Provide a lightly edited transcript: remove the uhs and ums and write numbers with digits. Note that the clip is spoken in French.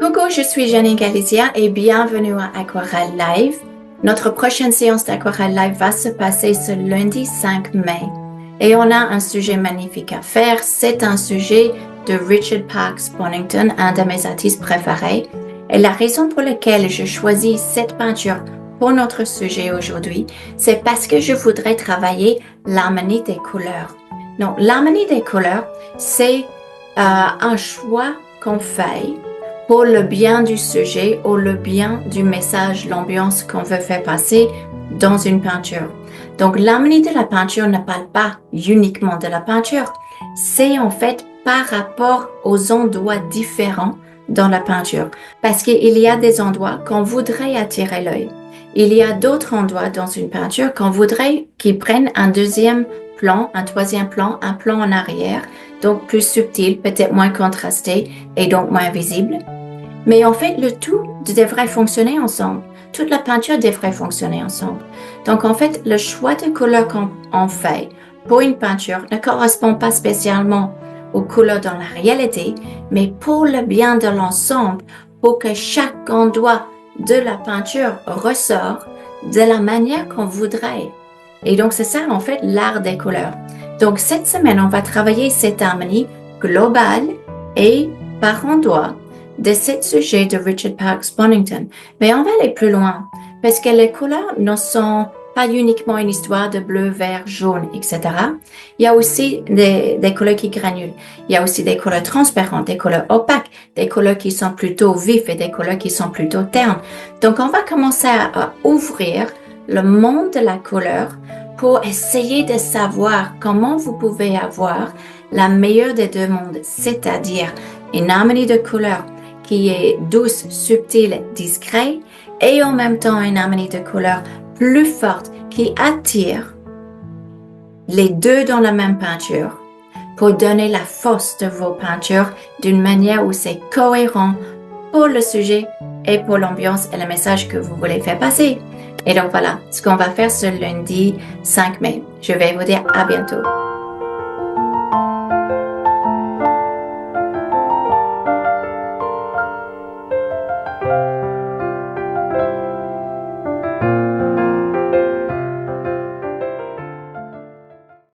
Coucou, je suis Janine Galizia et bienvenue à Aquarelle Live. Notre prochaine séance d'Aquarelle Live va se passer ce lundi 5 mai. Et on a un sujet magnifique à faire. C'est un sujet de Richard Parkes Bonington, un de mes artistes préférés. Et la raison pour laquelle je choisis cette peinture pour notre sujet aujourd'hui, c'est parce que je voudrais travailler l'harmonie des couleurs. Donc, l'harmonie des couleurs, c'est un choix qu'on fait pour le bien du sujet ou le bien du message, l'ambiance qu'on veut faire passer dans une peinture. Donc, l'harmonie de la peinture ne parle pas uniquement de la peinture. C'est en fait par rapport aux endroits différents dans la peinture. Parce qu'il y a des endroits qu'on voudrait attirer l'œil. Il y a d'autres endroits dans une peinture qu'on voudrait qu'ils prennent un deuxième plan, un troisième plan, un plan en arrière, donc plus subtil, peut-être moins contrasté et donc moins visible. Mais en fait, le tout devrait fonctionner ensemble. Toute la peinture devrait fonctionner ensemble. Donc en fait, le choix de couleurs qu'on fait pour une peinture ne correspond pas spécialement aux couleurs dans la réalité, mais pour le bien de l'ensemble, pour que chaque endroit de la peinture ressort de la manière qu'on voudrait. Et donc c'est ça en fait l'art des couleurs. Donc cette semaine, on va travailler cette harmonie globale et par endroit de ce sujet de Richard Parkes Bonington. Mais on va aller plus loin parce que les couleurs ne sont pas uniquement une histoire de bleu, vert, jaune, etc. Il y a aussi des couleurs qui granulent. Il y a aussi des couleurs transparentes, des couleurs opaques, des couleurs qui sont plutôt vives et des couleurs qui sont plutôt ternes. Donc, on va commencer à ouvrir le monde de la couleur pour essayer de savoir comment vous pouvez avoir la meilleure des deux mondes, c'est-à-dire une harmonie de couleurs qui est douce, subtile, discrète et en même temps une harmonie de couleurs plus forte qui attire les deux dans la même peinture pour donner la force de vos peintures d'une manière où c'est cohérent pour le sujet et pour l'ambiance et le message que vous voulez faire passer. Et donc voilà ce qu'on va faire ce lundi 5 mai. Je vais vous dire à bientôt.